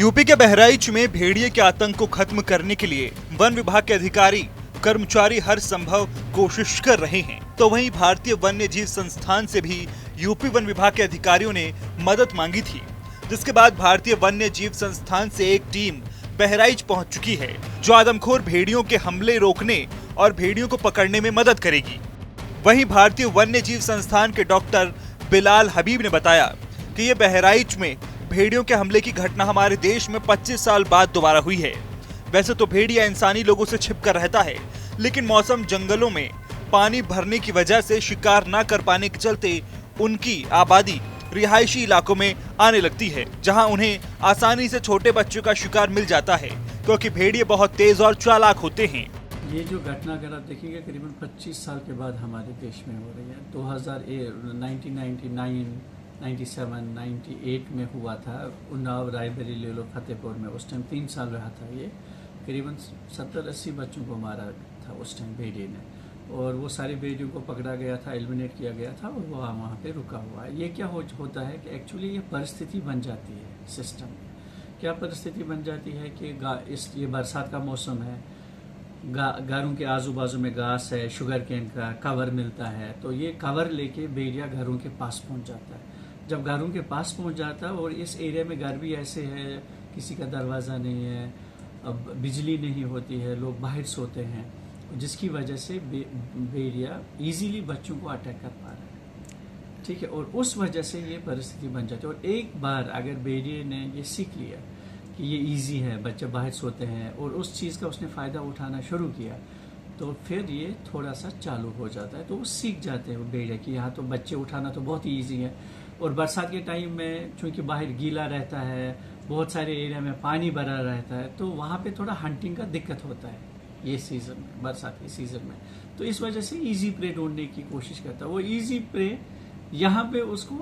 UP के बहराइच में भेड़िए के आतंक को खत्म करने के लिए वन विभाग के अधिकारी कर्मचारी हर संभव कोशिश कर रहे हैं, तो वहीं भारतीय वन्य जीव संस्थान से भी यूपी वन विभाग के अधिकारियों ने मदद मांगी थी, जिसके बाद भारतीय वन्य जीव संस्थान से एक टीम बहराइच पहुंच चुकी है, जो आदमखोर भेड़ियों के हमले रोकने और भेड़ियों को पकड़ने में मदद करेगी। वहीं भारतीय वन्य जीव संस्थान के डॉक्टर बिलाल हबीब ने बताया कि ये बहराइच में भेड़ियों के हमले की घटना हमारे देश में 25 साल बाद दोबारा हुई है। वैसे तो भेड़िया इंसानी लोगों से छिपकर रहता है, लेकिन मौसम जंगलों में पानी भरने की वजह से शिकार न कर पाने के चलते उनकी आबादी रिहायशी इलाकों में आने लगती है, जहां उन्हें आसानी से छोटे बच्चों का शिकार मिल जाता है, क्योंकि भेड़िए बहुत तेज और चालाक होते हैं। ये जो घटना अगर आप देखेंगे करीबन 25 साल के बाद हमारे देश में हो रही है। 1999, 97, 98 में हुआ था, उन्नाव, रायबरेली, ले लो, फतेहपुर में। उस टाइम 3 साल रहा था। ये करीबन 70-80 बच्चों को मारा था उस टाइम भेड़िए ने, और वो सारे भेड़ियों को पकड़ा गया था, एलिमिनेट किया गया था, और वो वहाँ पे रुका हुआ है। ये क्या होता है कि एक्चुअली ये परिस्थिति बन जाती है सिस्टम में। क्या परिस्थिति बन जाती है कि ये बरसात का मौसम है, घरों के आजू बाजू में घास है, शुगर केन का कवर मिलता है, तो ये कवर लेके भेड़िया घरों के पास पहुंच जाता है। जब घरों के पास पहुंच जाता है, और इस एरिया में घर भी ऐसे है, किसी का दरवाज़ा नहीं है, अब बिजली नहीं होती है, लोग बाहर सोते हैं, जिसकी वजह से भेड़िया इजीली बच्चों को अटैक कर पा रहा है। ठीक है, और उस वजह से ये परिस्थिति बन जाती है। और एक बार अगर भेड़िए ने ये सीख लिया कि ये इजी है, बच्चे बाहर सोते हैं, और उस चीज़ का उसने फ़ायदा उठाना शुरू किया, तो फिर ये थोड़ा सा चालू हो जाता है। तो वो सीख जाते हैं वो भेड़िया कि यहाँ तो बच्चे उठाना तो बहुत ही ईजी है। और बरसात के टाइम में चूँकि बाहर गीला रहता है, बहुत सारे एरिया में पानी भरा रहता है, तो वहाँ पे थोड़ा हंटिंग का दिक्कत होता है ये सीज़न में, बरसात के सीज़न में। तो इस वजह से ईजी प्रे ढूंढने की कोशिश करता है। वो ईजी प्रे यहाँ पे उसको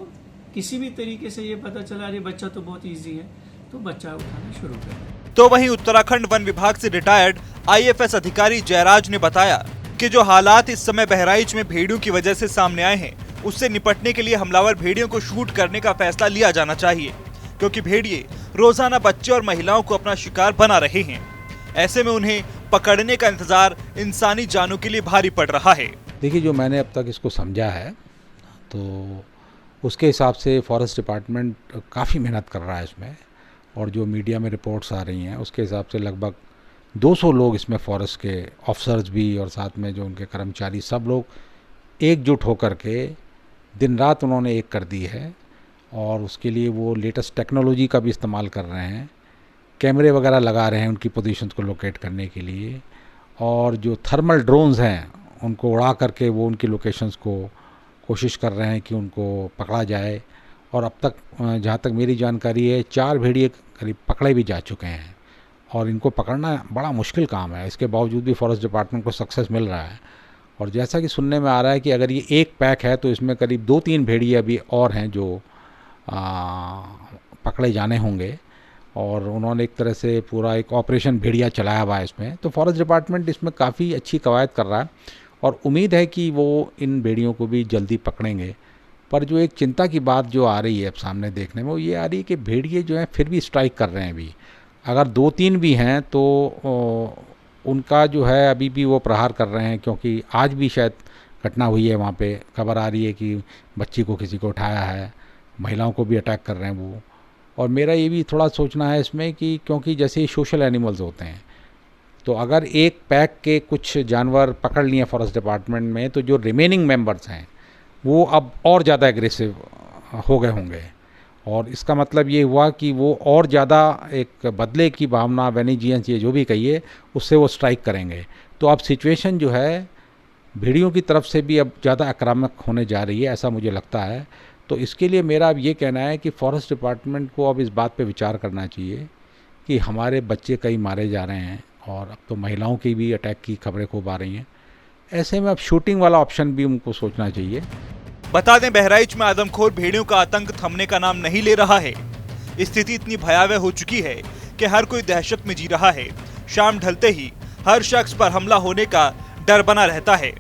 किसी भी तरीके से ये पता चला, अरे बच्चा तो बहुत ईजी है, तो बच्चा उठाना शुरू कर। तो वहीं उत्तराखंड वन विभाग से रिटायर्ड IAFS अधिकारी जयराज ने बताया कि जो हालात इस समय बहराइच में भेड़ियों की वजह से सामने आए हैं, उससे निपटने के लिए हमलावर भेड़ियों को शूट करने का फैसला लिया जाना चाहिए, क्योंकि भेड़िए रोजाना बच्चे और महिलाओं को अपना शिकार बना रहे हैं। ऐसे में उन्हें पकड़ने का इंतजार इंसानी जानों के लिए भारी पड़ रहा है। देखिए, जो मैंने अब तक इसको समझा है, तो उसके हिसाब से फॉरेस्ट डिपार्टमेंट काफ़ी मेहनत कर रहा है इसमें, और जो मीडिया में रिपोर्ट्स आ रही हैं उसके हिसाब से लगभग 200 लोग इसमें फॉरेस्ट के ऑफिसर्स भी और साथ में जो उनके कर्मचारी, सब लोग एकजुट होकर के दिन रात उन्होंने एक कर दी है। और उसके लिए वो लेटेस्ट टेक्नोलॉजी का भी इस्तेमाल कर रहे हैं, कैमरे वगैरह लगा रहे हैं उनकी पोजीशंस को लोकेट करने के लिए, और जो थर्मल ड्रोन्स हैं उनको उड़ा करके वो उनकी लोकेशंस को कोशिश कर रहे हैं कि उनको पकड़ा जाए। और अब तक जहाँ तक मेरी जानकारी है 4 भेड़िए करीब पकड़े भी जा चुके हैं, और इनको पकड़ना बड़ा मुश्किल काम है। इसके बावजूद भी फॉरेस्ट डिपार्टमेंट को सक्सेस मिल रहा है। और जैसा कि सुनने में आ रहा है कि अगर ये एक पैक है तो इसमें करीब 2-3 भेड़िए अभी और हैं जो पकड़े जाने होंगे, और उन्होंने एक तरह से पूरा एक ऑपरेशन भेड़िया चलाया हुआ है इसमें। तो फॉरेस्ट डिपार्टमेंट इसमें काफ़ी अच्छी कवायद कर रहा है, और उम्मीद है कि वो इन भेड़ियों को भी जल्दी पकड़ेंगे। पर जो एक चिंता की बात जो आ रही है अब सामने देखने में, वो ये आ रही है कि भेड़िए जो हैं फिर भी स्ट्राइक कर रहे हैं अभी। अगर 2-3 भी हैं तो उनका जो है अभी भी वो प्रहार कर रहे हैं, क्योंकि आज भी शायद घटना हुई है वहाँ पे। खबर आ रही है कि बच्ची को किसी को उठाया है, महिलाओं को भी अटैक कर रहे हैं वो। और मेरा ये भी थोड़ा सोचना है इसमें कि क्योंकि जैसे सोशल एनिमल्स होते हैं, तो अगर एक पैक के कुछ जानवर पकड़ लिए फॉरेस्ट डिपार्टमेंट में, तो जो रिमेनिंग मेंबर्स हैं वो अब और ज़्यादा एग्रेसिव हो गए होंगे। और इसका मतलब ये हुआ कि वो और ज़्यादा एक बदले की भावना, वेनिजियंस, ये जो भी कहिए, उससे वो स्ट्राइक करेंगे। तो अब सिचुएशन जो है भेड़ियों की तरफ से भी अब ज़्यादा आक्रामक होने जा रही है, ऐसा मुझे लगता है। तो इसके लिए मेरा अब ये कहना है कि फॉरेस्ट डिपार्टमेंट को अब इस बात पे विचार करना चाहिए कि हमारे बच्चे कई मारे जा रहे हैं, और अब तो महिलाओं की भी अटैक की खबरें खूब आ रही हैं। ऐसे में अब शूटिंग वाला ऑप्शन भी उनको सोचना चाहिए। बता दें, बहराइच में आदमखोर भेड़ियों का आतंक थमने का नाम नहीं ले रहा है। स्थिति इतनी भयावह हो चुकी है कि हर कोई दहशत में जी रहा है। शाम ढलते ही हर शख्स पर हमला होने का डर बना रहता है।